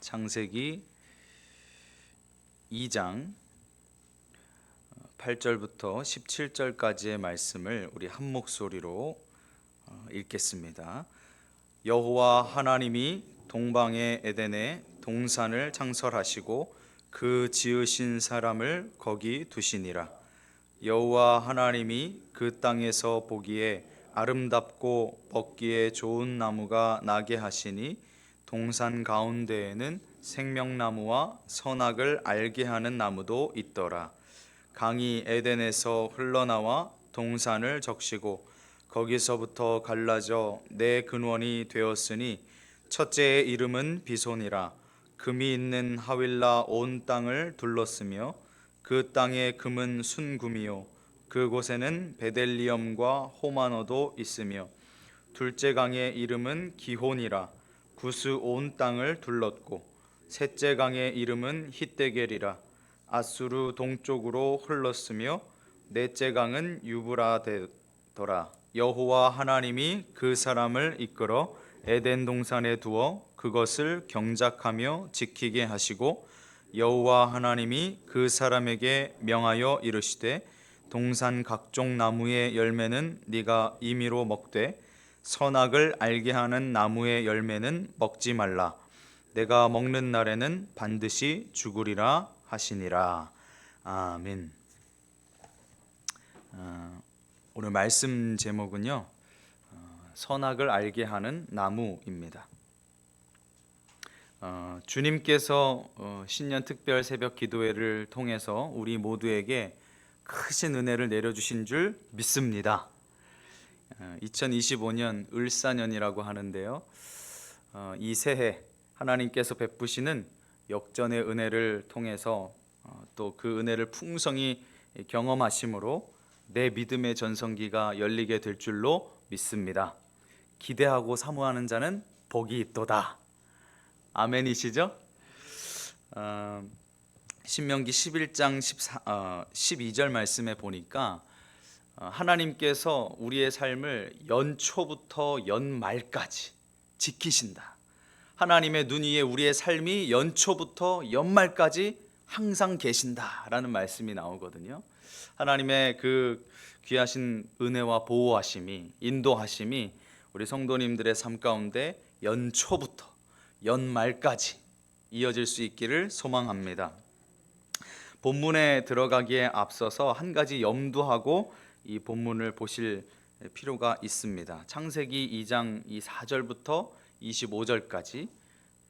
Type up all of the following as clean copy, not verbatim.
창세기 2장 8절부터 17절까지의 말씀을 우리 한 목소리로 읽겠습니다. 여호와 하나님이 동방의 에덴에 동산을 창설하시고 그 지으신 사람을 거기 두시니라. 여호와 하나님이 그 땅에서 보기에 아름답고 먹기에 좋은 나무가 나게 하시니 동산 가운데에는 생명나무와 선악을 알게 하는 나무도 있더라. 강이 에덴에서 흘러나와 동산을 적시고 거기서부터 갈라져 네 근원이 되었으니 첫째의 이름은 비손이라. 금이 있는 하윌라 온 땅을 둘렀으며 그 땅의 금은 순금이요 그곳에는 베델리엄과 호마노도 있으며 둘째 강의 이름은 기혼이라. 구스 온 땅을 둘렀고 셋째 강의 이름은 히데겔이라. 아수르 동쪽으로 흘렀으며 넷째 강은 유브라데더라. 여호와 하나님이 그 사람을 이끌어 에덴 동산에 두어 그것을 경작하며 지키게 하시고 여호와 하나님이 그 사람에게 명하여 이르시되 동산 각종 나무의 열매는 네가 임의로 먹되 선악을 알게 하는 나무의 열매는 먹지 말라. 내가 먹는 날에는 반드시 죽으리라 하시니라. 아멘. 오늘 말씀 제목은요, 선악을 알게 하는 나무입니다. 주님께서 신년 특별 새벽 기도회를 통해서 우리 모두에게 크신 은혜를 내려주신 줄 믿습니다. 2025년 을사년이라고 하는데요, 이 새해 하나님께서 베푸시는 역전의 은혜를 통해서 또 그 은혜를 풍성히 경험하심으로 내 믿음의 전성기가 열리게 될 줄로 믿습니다. 기대하고 사모하는 자는 복이 있도다. 아멘이시죠? 신명기 11장 12절 말씀에 보니까 하나님께서 우리의 삶을 연초부터 연말까지 지키신다. 하나님의 눈 위에 우리의 삶이 연초부터 연말까지 항상 계신다라는 말씀이 나오거든요. 하나님의 그 귀하신 은혜와 보호하심이, 인도하심이 우리 성도님들의 삶 가운데 연초부터 연말까지 이어질 수 있기를 소망합니다. 본문에 들어가기에 앞서서 한 가지 염두하고 이 본문을 보실 필요가 있습니다. 창세기 2장 4절부터 25절까지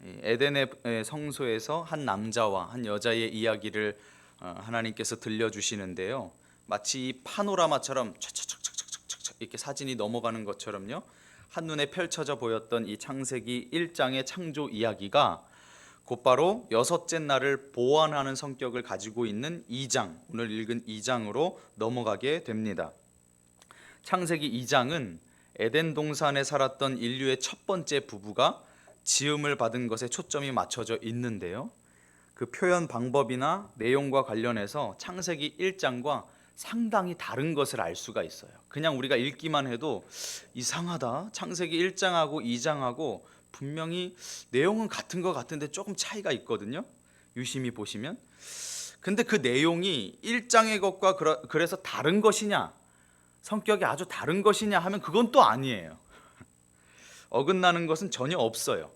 에덴의 성소에서 한 남자와 한 여자의 이야기를 하나님께서 들려주시는데요, 마치 이 파노라마처럼 촥촥촥촥촥 이렇게 사진이 넘어가는 것처럼요, 한눈에 펼쳐져 보였던 이 창세기 1장의 창조 이야기가 곧바로 여섯째 날을 보완하는 성격을 가지고 있는 2장, 오늘 읽은 2장으로 넘어가게 됩니다. 창세기 2장은 에덴 동산에 살았던 인류의 첫 번째 부부가 지음을 받은 것에 초점이 맞춰져 있는데요, 그 표현 방법이나 내용과 관련해서 창세기 1장과 상당히 다른 것을 알 수가 있어요. 그냥 우리가 읽기만 해도 이상하다, 창세기 1장하고 2장하고 분명히 내용은 같은 것 같은데 조금 차이가 있거든요, 유심히 보시면. 근데 그 내용이 1장의 것과 그래서 다른 것이냐, 성격이 아주 다른 것이냐 하면 그건 또 아니에요. 어긋나는 것은 전혀 없어요.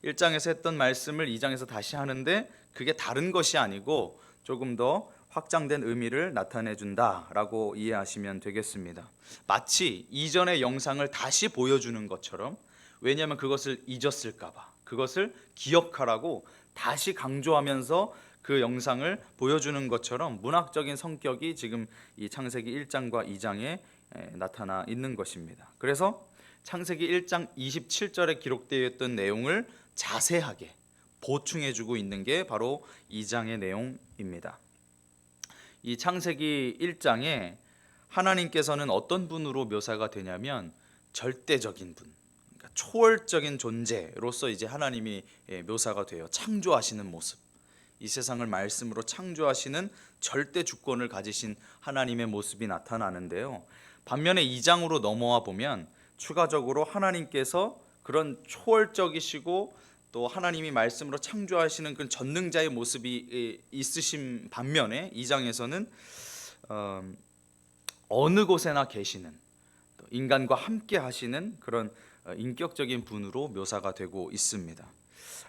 1장에서 했던 말씀을 2장에서 다시 하는데 그게 다른 것이 아니고 조금 더 확장된 의미를 나타내 준다라고 이해하시면 되겠습니다. 마치 이전의 영상을 다시 보여주는 것처럼, 왜냐하면 그것을 잊었을까 봐 그것을 기억하라고 다시 강조하면서 그 영상을 보여주는 것처럼 문학적인 성격이 지금 이 창세기 1장과 2장에 나타나 있는 것입니다. 그래서 창세기 1장 27절에 기록되어 있던 내용을 자세하게 보충해주고 있는 게 바로 2장의 내용입니다. 이 창세기 1장에 하나님께서는 어떤 분으로 묘사가 되냐면 절대적인 분, 그러니까 초월적인 존재로서 이제 하나님이 묘사가 돼요. 창조하시는 모습, 이 세상을 말씀으로 창조하시는 절대 주권을 가지신 하나님의 모습이 나타나는데요, 반면에 2장으로 넘어와 보면 추가적으로 하나님께서 그런 초월적이시고 또 하나님이 말씀으로 창조하시는 그 전능자의 모습이 있으신 반면에 2장에서는 어느 곳에나 계시는, 또 인간과 함께 하시는 그런 인격적인 분으로 묘사가 되고 있습니다.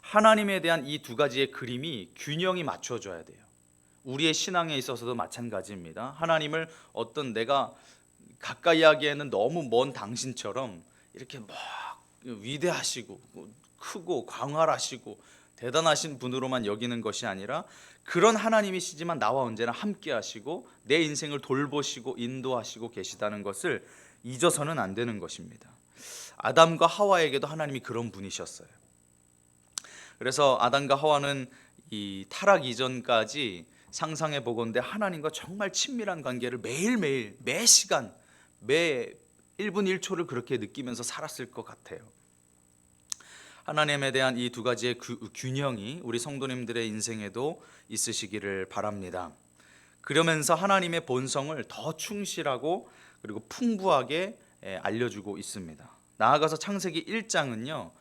하나님에 대한 이 두 가지의 그림이 균형이 맞춰져야 돼요. 우리의 신앙에 있어서도 마찬가지입니다. 하나님을 어떤 내가 가까이 하기에는 너무 먼 당신처럼 이렇게 막 위대하시고 크고 광활하시고 대단하신 분으로만 여기는 것이 아니라, 그런 하나님이시지만 나와 언제나 함께 하시고 내 인생을 돌보시고 인도하시고 계시다는 것을 잊어서는 안 되는 것입니다. 아담과 하와에게도 하나님이 그런 분이셨어요. 그래서 아담과 하와는 이 타락 이전까지 상상해 보건대 하나님과 정말 친밀한 관계를 매일매일 매 시간 매 1분 1초를 그렇게 느끼면서 살았을 것 같아요. 하나님에 대한 이 두 가지의 균형이 우리 성도님들의 인생에도 있으시기를 바랍니다. 그러면서 하나님의 본성을 더 충실하고 그리고 풍부하게 알려주고 있습니다. 나아가서 창세기 1장은요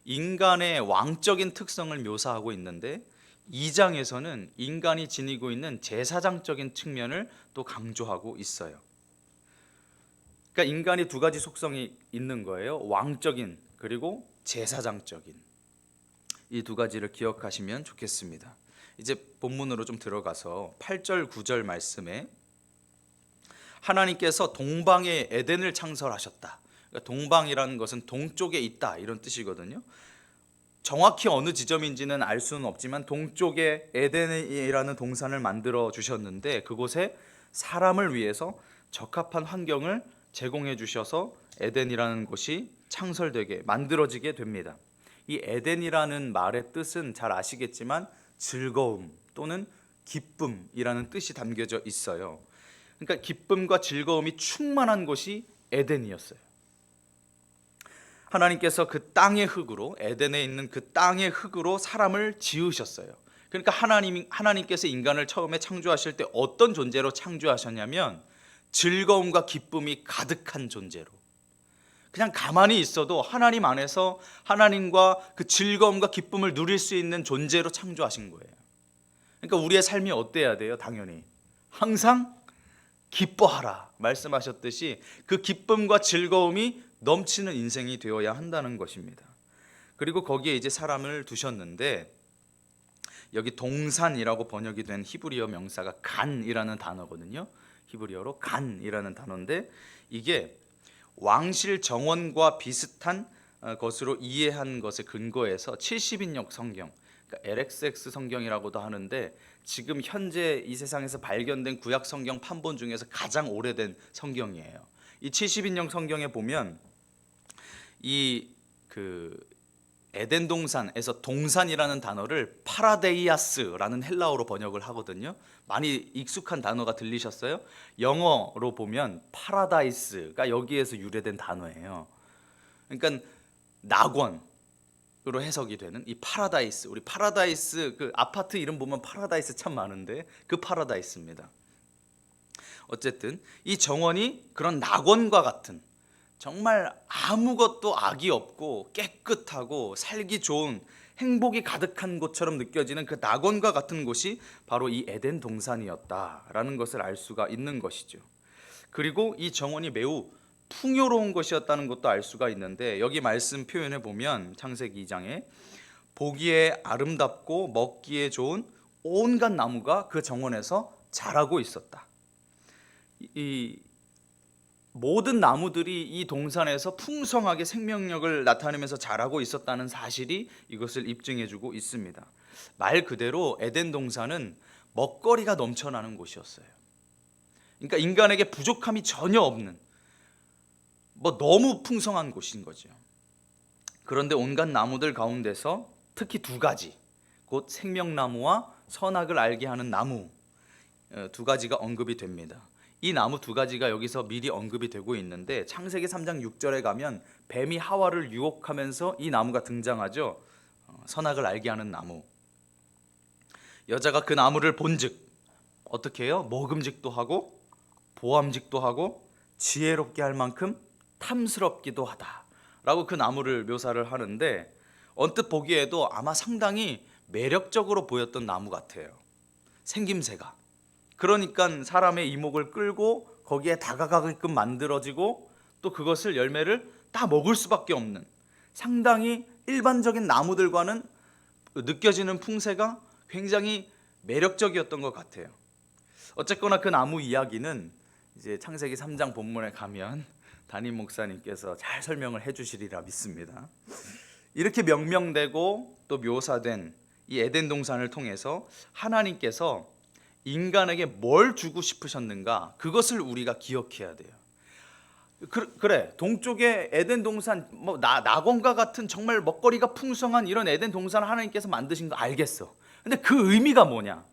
인간의 왕적인 특성을 묘사하고 있는데, 2장에서는 인간이 지니고 있는 제사장적인 측면을 또 강조하고 있어요. 그러니까 인간이 두 가지 속성이 있는 거예요. 왕적인 그리고 제사장적인. 이 두 가지를 기억하시면 좋겠습니다. 이제 본문으로 좀 들어가서 8절 9절 말씀에 하나님께서 동방에 에덴을 창설하셨다. 그러니까 동방이라는 것은 동쪽에 있다 이런 뜻이거든요. 정확히 어느 지점인지는 알 수는 없지만 동쪽에 에덴이라는 동산을 만들어 주셨는데, 그곳에 사람을 위해서 적합한 환경을 제공해 주셔서 에덴이라는 곳이 창설되게 만들어지게 됩니다. 이 에덴이라는 말의 뜻은 잘 아시겠지만 즐거움 또는 기쁨이라는 뜻이 담겨져 있어요. 그러니까 기쁨과 즐거움이 충만한 곳이 에덴이었어요. 하나님께서 그 땅의 흙으로, 에덴에 있는 그 땅의 흙으로 사람을 지으셨어요. 그러니까 하나님께서 인간을 처음에 창조하실 때 어떤 존재로 창조하셨냐면 즐거움과 기쁨이 가득한 존재로, 그냥 가만히 있어도 하나님 안에서 하나님과 그 즐거움과 기쁨을 누릴 수 있는 존재로 창조하신 거예요. 그러니까 우리의 삶이 어때야 돼요? 당연히 항상 기뻐하라 말씀하셨듯이 그 기쁨과 즐거움이 넘치는 인생이 되어야 한다는 것입니다. 그리고 거기에 이제 사람을 두셨는데, 여기 동산이라고 번역이 된 히브리어 명사가 간이라는 단어거든요. 히브리어로 간이라는 단어인데, 이게 왕실 정원과 비슷한 것으로 이해한 것에 근거해서 70인역 성경, 그러니까 LXX 성경이라고도 하는데, 지금 현재 이 세상에서 발견된 구약 성경 판본 중에서 가장 오래된 성경이에요. 이 70인역 성경에 보면 이 에덴 동산에서 동산이라는 단어를 파라데이아스라는 헬라어로 번역을 하거든요. 많이 익숙한 단어가 들리셨어요? 영어로 보면 파라다이스가 여기에서 유래된 단어예요. 그러니까 낙원으로 해석이 되는 이 파라다이스, 우리 파라다이스 그 아파트 이름 보면 파라다이스 참 많은데 그 파라다이스입니다. 어쨌든 이 정원이 그런 낙원과 같은, 정말 아무것도 악이 없고 깨끗하고 살기 좋은 행복이 가득한 곳처럼 느껴지는 그 낙원과 같은 곳이 바로 이 에덴 동산이었다라는 것을 알 수가 있는 것이죠. 그리고 이 정원이 매우 풍요로운 것이었다는 것도 알 수가 있는데, 여기 말씀 표현해 보면 창세기 2장에 보기에 아름답고 먹기에 좋은 온갖 나무가 그 정원에서 자라고 있었다. 이 모든 나무들이 이 동산에서 풍성하게 생명력을 나타내면서 자라고 있었다는 사실이 이것을 입증해주고 있습니다. 말 그대로 에덴 동산은 먹거리가 넘쳐나는 곳이었어요. 그러니까 인간에게 부족함이 전혀 없는, 너무 풍성한 곳인 거죠. 그런데 온갖 나무들 가운데서 특히 두 가지, 곧 생명나무와 선악을 알게 하는 나무 두 가지가 언급이 됩니다. 이 나무 두 가지가 여기서 미리 언급이 되고 있는데, 창세기 3장 6절에 가면 뱀이 하와를 유혹하면서 이 나무가 등장하죠. 선악을 알게 하는 나무. 여자가 그 나무를 본즉 어떻게 해요? 먹음직도 하고 보암직도 하고 지혜롭게 할 만큼 탐스럽기도 하다 라고 그 나무를 묘사를 하는데, 언뜻 보기에도 아마 상당히 매력적으로 보였던 나무 같아요. 생김새가. 그러니까 사람의 이목을 끌고 거기에 다가가게끔 만들어지고 또 그것을 열매를 다 먹을 수밖에 없는 상당히 일반적인 나무들과는 느껴지는 풍새가 굉장히 매력적이었던 것 같아요. 어쨌거나 그 나무 이야기는 이제 창세기 3장 본문에 가면 담임 목사님께서 잘 설명을 해주시리라 믿습니다. 이렇게 명명되고 또 묘사된 이 에덴 동산을 통해서 하나님께서 인간에게 뭘 주고 싶으셨는가, 그것을 우리가 기억해야 돼요. 그래, 동쪽에 에덴 동산, 낙원과 같은 정말 먹거리가 풍성한 이런 에덴 동산을 하나님께서 만드신 거 알겠어. 근데 그 의미가 뭐냐?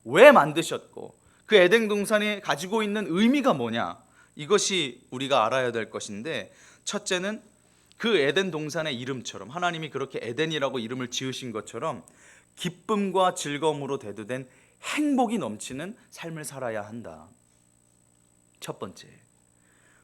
왜 만드셨고 그 에덴 동산이 가지고 있는 의미가 뭐냐? 이것이 우리가 알아야 될 것인데, 첫째는 그 에덴 동산의 이름처럼 하나님이 그렇게 에덴이라고 이름을 지으신 것처럼 기쁨과 즐거움으로 대두된 행복이 넘치는 삶을 살아야 한다. 첫 번째.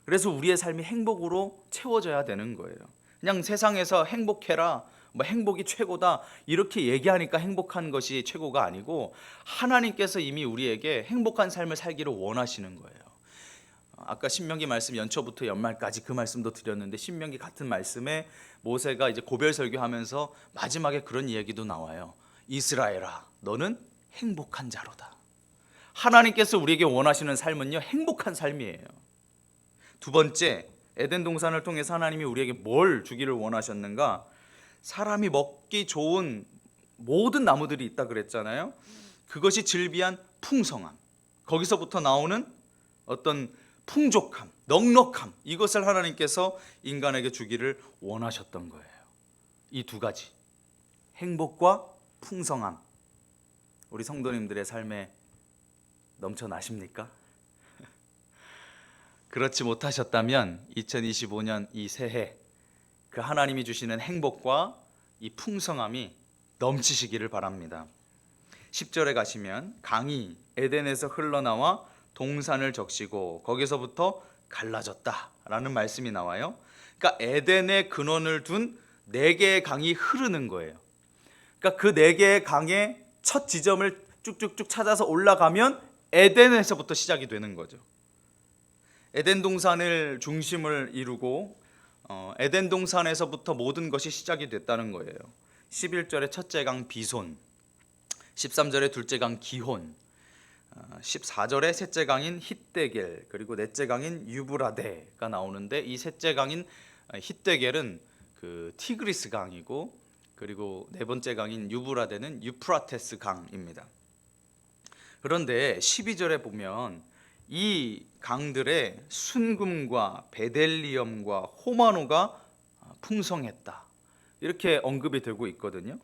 그래서 우리의 삶이 행복으로 채워져야 되는 거예요. 그냥 세상에서 행복해라, 행복이 최고다 이렇게 얘기하니까 행복한 것이 최고가 아니고, 하나님께서 이미 우리에게 행복한 삶을 살기를 원하시는 거예요. 아까 신명기 말씀 연초부터 연말까지 그 말씀도 드렸는데, 신명기 같은 말씀에 모세가 이제 고별 설교하면서 마지막에 그런 이야기도 나와요. 이스라엘아, 너는 행복한 자로다. 하나님께서 우리에게 원하시는 삶은요, 행복한 삶이에요. 두 번째, 에덴 동산을 통해서 하나님이 우리에게 뭘 주기를 원하셨는가? 사람이 먹기 좋은 모든 나무들이 있다 그랬잖아요. 그것이 즐비한 풍성함, 거기서부터 나오는 어떤 풍족함, 넉넉함, 이것을 하나님께서 인간에게 주기를 원하셨던 거예요. 이 두 가지, 행복과 풍성함, 우리 성도님들의 삶에 넘쳐나십니까? 그렇지 못하셨다면 2025년 이 새해 그 하나님이 주시는 행복과 이 풍성함이 넘치시기를 바랍니다. 10절에 가시면 강이 에덴에서 흘러나와 동산을 적시고 거기서부터 갈라졌다라는 말씀이 나와요. 그러니까 에덴의 근원을 둔 4개의 강이 흐르는 거예요. 그러니까 그 4개의 강의 첫 지점을 쭉쭉쭉 찾아서 올라가면 에덴에서부터 시작이 되는 거죠. 에덴 동산을 중심을 이루고 에덴 동산에서부터 모든 것이 시작이 됐다는 거예요. 11절에 첫째 강 비손, 13절에 둘째 강 기혼, 14절에 셋째 강인 hitdegel, 그리고 넷째 강인 유브라데가 나오는데, 이 셋째 강인 hitdegel은 그 티그리스 강이고, 그리고 네 번째 강인 유브라데는 유프라테스 강입니다. 그런데 12절에 보면 이 강들의 순금과 베델리엄과 호마노가 풍성했다, 이렇게 언급이 되고 있거든요.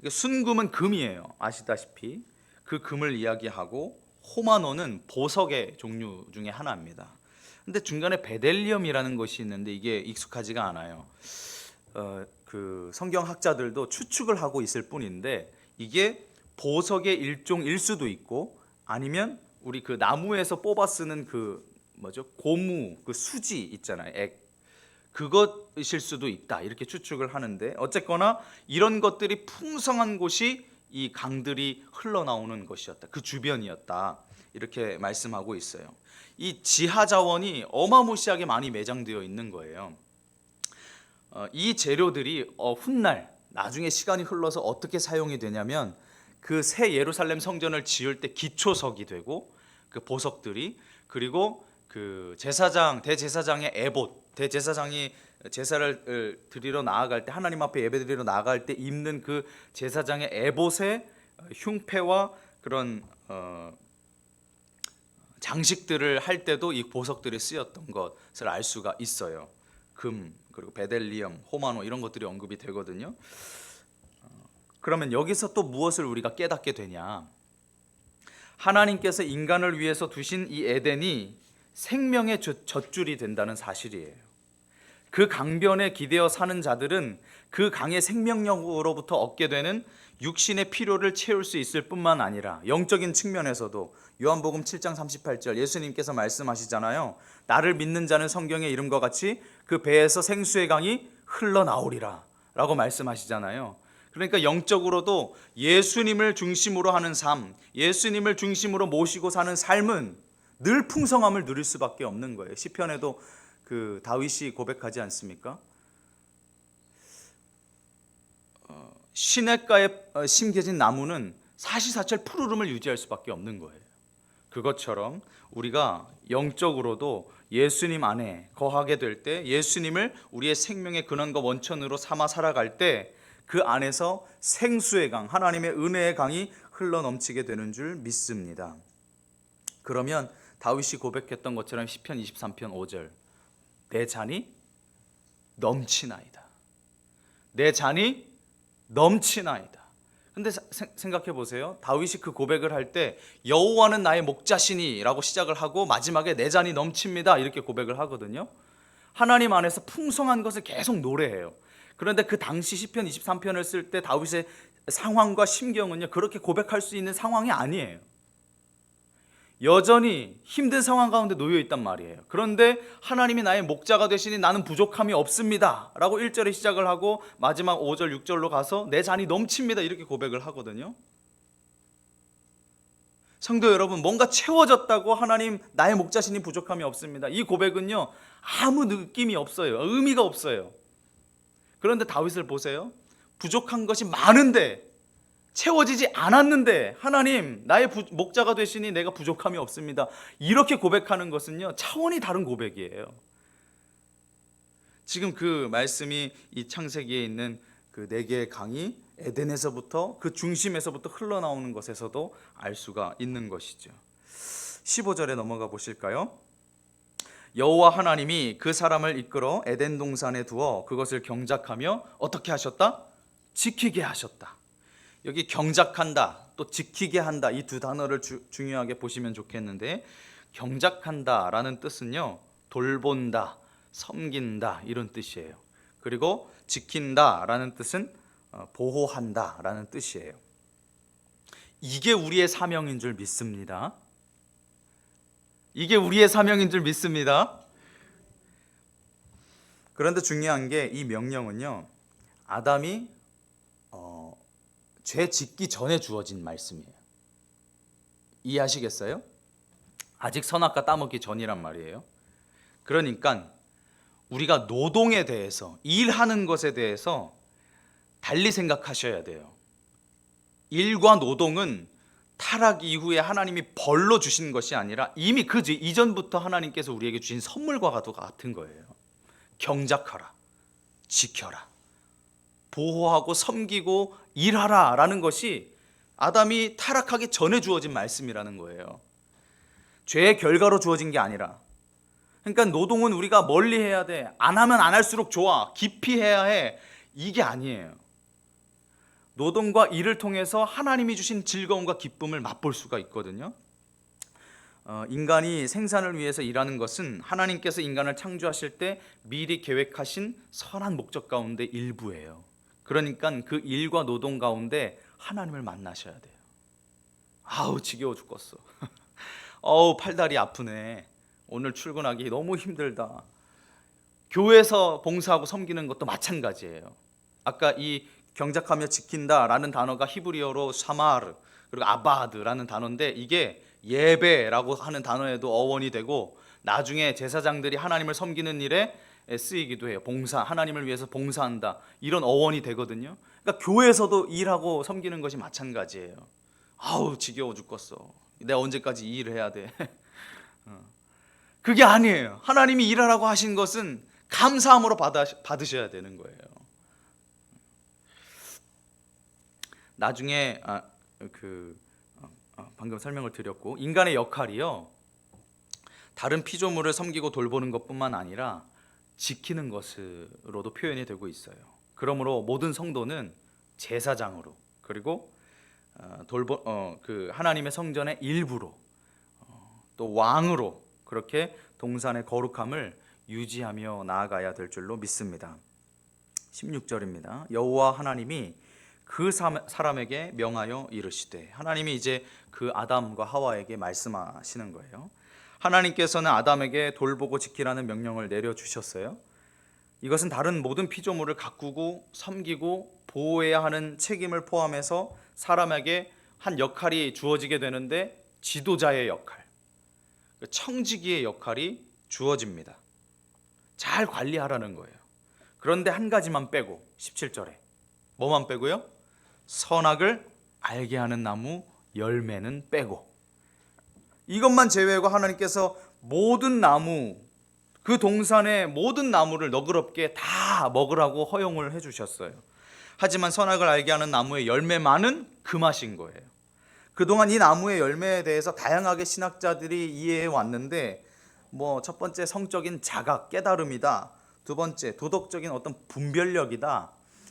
순금은 금이에요. 아시다시피 그 금을 이야기하고, 호마노는 보석의 종류 중에 하나입니다. 근데 중간에 베델리엄이라는 것이 있는데 이게 익숙하지가 않아요. 그 성경학자들도 추측을 하고 있을 뿐인데, 이게 보석의 일종일 수도 있고, 아니면 우리 그 나무에서 뽑아 쓰는 그 고무, 그 수지 있잖아요, 액, 그것일 수도 있다, 이렇게 추측을 하는데, 어쨌거나 이런 것들이 풍성한 곳이 이 강들이 흘러나오는 것이었다, 그 주변이었다, 이렇게 말씀하고 있어요. 이 지하 자원이 어마무시하게 많이 매장되어 있는 거예요. 이 재료들이 훗날 나중에 시간이 흘러서 어떻게 사용이 되냐면, 그 새 예루살렘 성전을 지을 때 기초석이 되고, 그 보석들이, 그리고 그 제사장, 대제사장의 에봇, 대제사장이 제사를 드리러 나아갈 때, 하나님 앞에 예배드리러 나아갈 때 입는 그 제사장의 에봇의 흉패와 그런 장식들을 할 때도 이 보석들이 쓰였던 것을 알 수가 있어요. 금, 그리고 베델리엄, 호마노, 이런 것들이 언급이 되거든요. 그러면 여기서 또 무엇을 우리가 깨닫게 되냐? 하나님께서 인간을 위해서 두신 이 에덴이 생명의 젖줄이 된다는 사실이에요. 그 강변에 기대어 사는 자들은 그 강의 생명력으로부터 얻게 되는 육신의 필요를 채울 수 있을 뿐만 아니라, 영적인 측면에서도 요한복음 7장 38절 예수님께서 말씀하시잖아요. 나를 믿는 자는 성경의 이름과 같이 그 배에서 생수의 강이 흘러나오리라 라고 말씀하시잖아요. 그러니까 영적으로도 예수님을 중심으로 하는 삶, 예수님을 중심으로 모시고 사는 삶은 늘 풍성함을 누릴 수밖에 없는 거예요. 시편에도 그 다윗이 고백하지 않습니까? 시냇가에 심겨진 나무는 사시사철 푸르름을 유지할 수밖에 없는 거예요. 그것처럼 우리가 영적으로도 예수님 안에 거하게 될 때, 예수님을 우리의 생명의 근원과 원천으로 삼아 살아갈 때 그 안에서 생수의 강, 하나님의 은혜의 강이 흘러넘치게 되는 줄 믿습니다. 그러면 다윗이 고백했던 것처럼 시편 23편 5절, 내 잔이 넘치나이다. 내 잔이 넘치나이다. 근데 생각해 보세요. 다윗이 그 고백을 할 때 여호와는 나의 목자시니라고 시작을 하고 마지막에 내 잔이 넘칩니다 이렇게 고백을 하거든요. 하나님 안에서 풍성한 것을 계속 노래해요. 그런데 그 당시 시편 23편을 쓸 때 다윗의 상황과 심경은요, 그렇게 고백할 수 있는 상황이 아니에요. 여전히 힘든 상황 가운데 놓여 있단 말이에요. 그런데 하나님이 나의 목자가 되시니 나는 부족함이 없습니다 라고 1절에 시작을 하고 마지막 5절 6절로 가서 내 잔이 넘칩니다 이렇게 고백을 하거든요. 성도 여러분, 뭔가 채워졌다고 하나님 나의 목자시니 부족함이 없습니다, 이 고백은요 아무 느낌이 없어요. 의미가 없어요. 그런데 다윗을 보세요. 부족한 것이 많은데, 채워지지 않았는데 하나님 나의 목자가 되시니 내가 부족함이 없습니다 이렇게 고백하는 것은요 차원이 다른 고백이에요. 지금 그 말씀이 이 창세기에 있는 그 네 개의 강이 에덴에서부터, 그 중심에서부터 흘러나오는 것에서도 알 수가 있는 것이죠. 15절에 넘어가 보실까요? 여호와 하나님이 그 사람을 이끌어 에덴 동산에 두어 그것을 경작하며 어떻게 하셨다? 지키게 하셨다. 여기 경작한다, 또 지키게 한다, 이 두 단어를 중요하게 보시면 좋겠는데, 경작한다라는 뜻은요 돌본다, 섬긴다 이런 뜻이에요. 그리고 지킨다라는 뜻은 보호한다라는 뜻이에요. 이게 우리의 사명인 줄 믿습니다. 이게 우리의 사명인 줄 믿습니다. 그런데 중요한 게 이 명령은요 아담이 죄 짓기 전에 주어진 말씀이에요. 이해하시겠어요? 아직 선악과 따먹기 전이란 말이에요. 그러니까 우리가 노동에 대해서, 일하는 것에 대해서 달리 생각하셔야 돼요. 일과 노동은 타락 이후에 하나님이 벌로 주신 것이 아니라 이미 그 이전부터 하나님께서 우리에게 주신 선물과 같은 거예요. 경작하라, 지켜라, 보호하고 섬기고 일하라 라는 것이 아담이 타락하기 전에 주어진 말씀이라는 거예요. 죄의 결과로 주어진 게 아니라. 그러니까 노동은 우리가 멀리 해야 돼, 안 하면 안 할수록 좋아, 깊이 해야 해, 이게 아니에요. 노동과 일을 통해서 하나님이 주신 즐거움과 기쁨을 맛볼 수가 있거든요. 인간이 생산을 위해서 일하는 것은 하나님께서 인간을 창조하실 때 미리 계획하신 선한 목적 가운데 일부예요. 그러니까 그 일과 노동 가운데 하나님을 만나셔야 돼요. 아우 지겨워 죽겠어. 어우 팔다리 아프네. 오늘 출근하기 너무 힘들다. 교회에서 봉사하고 섬기는 것도 마찬가지예요. 아까 이 경작하며 지킨다라는 단어가 히브리어로 샤마르 그리고 아바드라는 단어인데, 이게 예배라고 하는 단어에도 어원이 되고 나중에 제사장들이 하나님을 섬기는 일에 쓰이기도 해요. 봉사, 하나님을 위해서 봉사한다, 이런 어원이 되거든요. 그러니까 교회에서도 일하고 섬기는 것이 마찬가지예요. 아우 지겨워 죽겠어, 내가 언제까지 이 일을 해야 돼. 그게 아니에요. 하나님이 일하라고 하신 것은 감사함으로 받으셔야 되는 거예요. 나중에 방금 설명을 드렸고, 인간의 역할이요 다른 피조물을 섬기고 돌보는 것뿐만 아니라 지키는 것으로도 표현이 되고 있어요. 그러므로 모든 성도는 제사장으로, 그리고 하나님의 성전의 일부로, 또 왕으로 그렇게 동산의 거룩함을 유지하며 나아가야 될 줄로 믿습니다. 16절입니다. 여호와 하나님이 그 사람에게 명하여 이르시되, 하나님이 이제 그 아담과 하와에게 말씀하시는 거예요. 하나님께서는 아담에게 돌보고 지키라는 명령을 내려주셨어요. 이것은 다른 모든 피조물을 가꾸고 섬기고 보호해야 하는 책임을 포함해서 사람에게 한 역할이 주어지게 되는데 지도자의 역할, 청지기의 역할이 주어집니다. 잘 관리하라는 거예요. 그런데 한 가지만 빼고 17절에 뭐만 빼고요? 선악을 알게 하는 나무 열매는 빼고. 이것만 제외하고 하나님께서 모든 나무, 그 동산의 모든 나무를 너그럽게 다 먹으라고 허용을 해주셨어요. 하지만 선악을 알게 하는 나무의 열매만은 금하신 거예요. 그동안 이 나무의 열매에 대해서 다양하게 신학자들이 이해해 왔는데, 첫 번째 성적인 자각, 깨달음이다. 두 번째 도덕적인 어떤 분별력이다.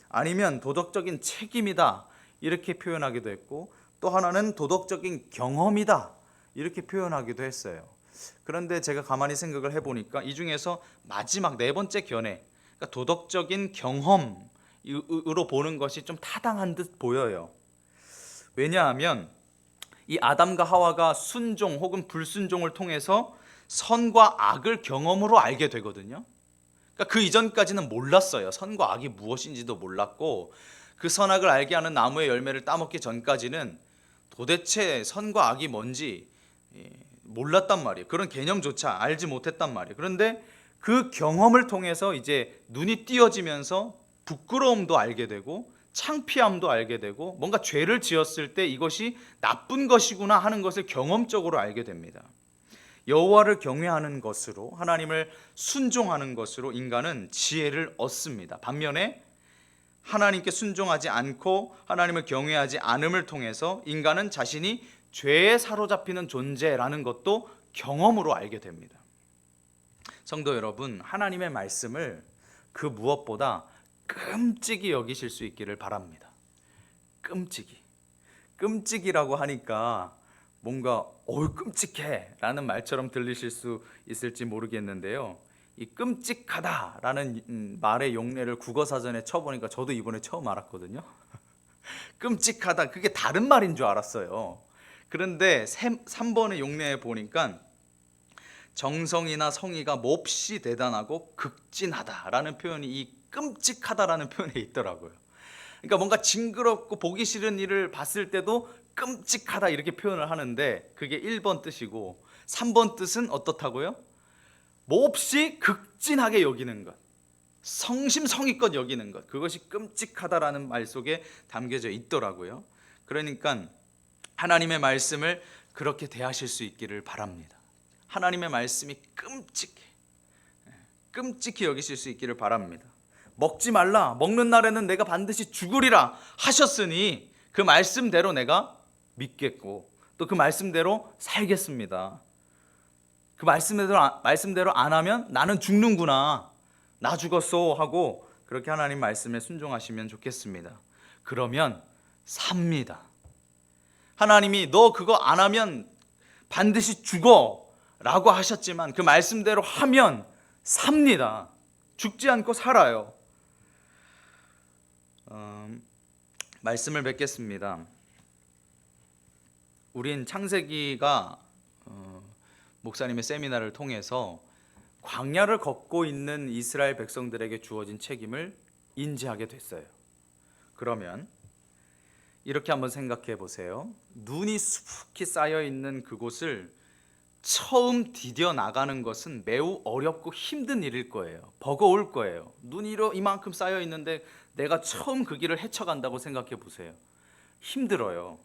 아니면 도덕적인 책임이다. 이렇게 표현하기도 했고, 또 하나는 도덕적인 경험이다. 이렇게 표현하기도 했어요. 그런데 제가 가만히 생각을 해보니까 이 중에서 마지막 네 번째 견해, 그러니까 도덕적인 경험으로 보는 것이 좀 타당한 듯 보여요. 왜냐하면 이 아담과 하와가 순종 혹은 불순종을 통해서 선과 악을 경험으로 알게 되거든요. 그러니까 그 이전까지는 몰랐어요. 선과 악이 무엇인지도 몰랐고, 그 선악을 알게 하는 나무의 열매를 따먹기 전까지는 도대체 선과 악이 뭔지 몰랐단 말이에요. 그런 개념조차 알지 못했단 말이에요. 그런데 그 경험을 통해서 이제 눈이 띄어지면서 부끄러움도 알게 되고 창피함도 알게 되고 뭔가 죄를 지었을 때 이것이 나쁜 것이구나 하는 것을 경험적으로 알게 됩니다. 여호와를 경외하는 것으로, 하나님을 순종하는 것으로 인간은 지혜를 얻습니다. 반면에 하나님께 순종하지 않고 하나님을 경외하지 않음을 통해서 인간은 자신이 죄에 사로잡히는 존재라는 것도 경험으로 알게 됩니다. 성도 여러분, 하나님의 말씀을 그 무엇보다 끔찍이 여기실 수 있기를 바랍니다. 끔찍이라고 하니까 뭔가 끔찍해 라는 말처럼 들리실 수 있을지 모르겠는데요, 이 끔찍하다라는 말의 용례를 국어사전에 쳐보니까 저도 이번에 처음 알았거든요. 끔찍하다, 그게 다른 말인 줄 알았어요. 그런데 3번의 용례에 보니까 정성이나 성의가 몹시 대단하고 극진하다라는 표현이 이 끔찍하다라는 표현에 있더라고요. 그러니까 뭔가 징그럽고 보기 싫은 일을 봤을 때도 끔찍하다 이렇게 표현을 하는데, 그게 1번 뜻이고 3번 뜻은 어떻다고요? 몹시 극진하게 여기는 것, 성심성의껏 여기는 것, 그것이 끔찍하다라는 말 속에 담겨져 있더라고요. 그러니까 하나님의 말씀을 그렇게 대하실 수 있기를 바랍니다. 하나님의 말씀이 끔찍히 여기실 수 있기를 바랍니다. 먹지 말라, 먹는 날에는 내가 반드시 죽으리라 하셨으니 그 말씀대로 내가 믿겠고 또 그 말씀대로 살겠습니다. 그 말씀대로 안 하면 나는 죽는구나, 나 죽었어 하고 그렇게 하나님 말씀에 순종하시면 좋겠습니다. 그러면 삽니다. 하나님이 너 그거 안 하면 반드시 죽어 라고 하셨지만 그 말씀대로 하면 삽니다. 죽지 않고 살아요. 말씀을 뵙겠습니다. 우린 창세기가 목사님의 세미나를 통해서 광야를 걷고 있는 이스라엘 백성들에게 주어진 책임을 인지하게 됐어요. 그러면 이렇게 한번 생각해 보세요. 눈이 수북히 쌓여 있는 그곳을 처음 디뎌 나가는 것은 매우 어렵고 힘든 일일 거예요. 버거울 거예요. 눈이 이만큼 쌓여 있는데 내가 처음 그 길을 헤쳐간다고 생각해 보세요. 힘들어요.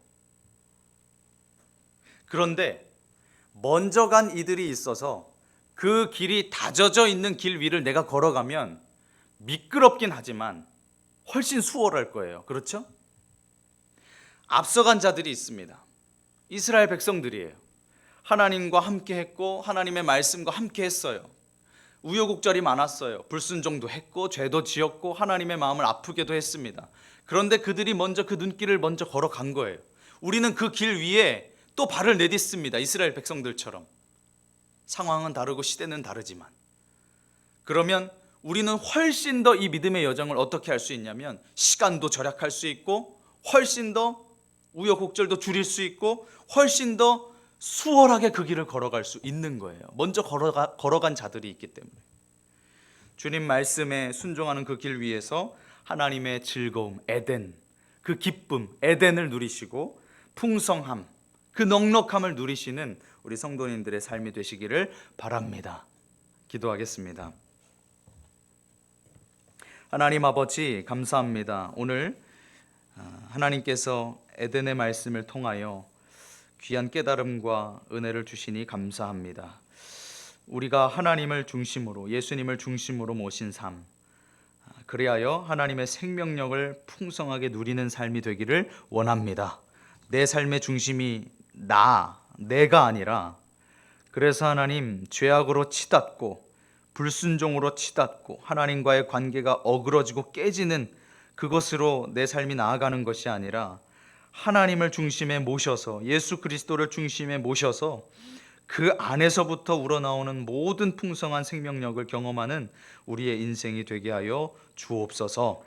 그런데 먼저 간 이들이 있어서 그 길이 다져져 있는 길 위를 내가 걸어가면 미끄럽긴 하지만 훨씬 수월할 거예요. 그렇죠? 앞서간 자들이 있습니다. 이스라엘 백성들이에요. 하나님과 함께 했고 하나님의 말씀과 함께 했어요. 우여곡절이 많았어요. 불순종도 했고 죄도 지었고 하나님의 마음을 아프게도 했습니다. 그런데 그들이 먼저 그 눈길을 먼저 걸어간 거예요. 우리는 그 길 위에 또 발을 내딛습니다. 이스라엘 백성들처럼. 상황은 다르고 시대는 다르지만. 그러면 우리는 훨씬 더 이 믿음의 여정을 어떻게 할 수 있냐면 시간도 절약할 수 있고 훨씬 더 우여곡절도 줄일 수 있고 훨씬 더 수월하게 그 길을 걸어갈 수 있는 거예요. 먼저 걸어간 자들이 있기 때문에. 주님 말씀에 순종하는 그 길 위에서 하나님의 즐거움, 에덴, 그 기쁨, 에덴을 누리시고 풍성함, 그 넉넉함을 누리시는 우리 성도님들의 삶이 되시기를 바랍니다. 기도하겠습니다. 하나님 아버지, 감사합니다. 오늘 하나님께서 에덴의 말씀을 통하여 귀한 깨달음과 은혜를 주시니 감사합니다. 우리가 하나님을 중심으로, 예수님을 중심으로 모신 삶, 그리하여 하나님의 생명력을 풍성하게 누리는 삶이 되기를 원합니다. 내 삶의 중심이 내가 아니라, 그래서 하나님, 죄악으로 치닫고 불순종으로 치닫고 하나님과의 관계가 어그러지고 깨지는 그것으로 내 삶이 나아가는 것이 아니라 하나님을 중심에 모셔서, 예수 그리스도를 중심에 모셔서 그 안에서부터 우러나오는 모든 풍성한 생명력을 경험하는 우리의 인생이 되게 하여 주옵소서.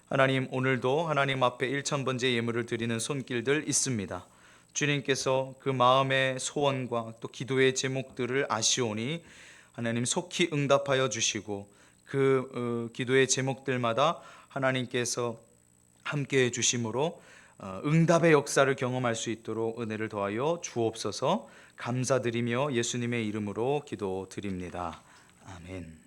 하나님, 오늘도 하나님 앞에 1000번째 예물을 드리는 손길들 있습니다. 주님께서 그 마음의 소원과 또 기도의 제목들을 아시오니 하나님 속히 응답하여 주시고 그 기도의 제목들마다 하나님께서 함께해 주심으로 응답의 역사를 경험할 수 있도록 은혜를 더하여 주옵소서. 감사드리며 예수님의 이름으로 기도드립니다. 아멘.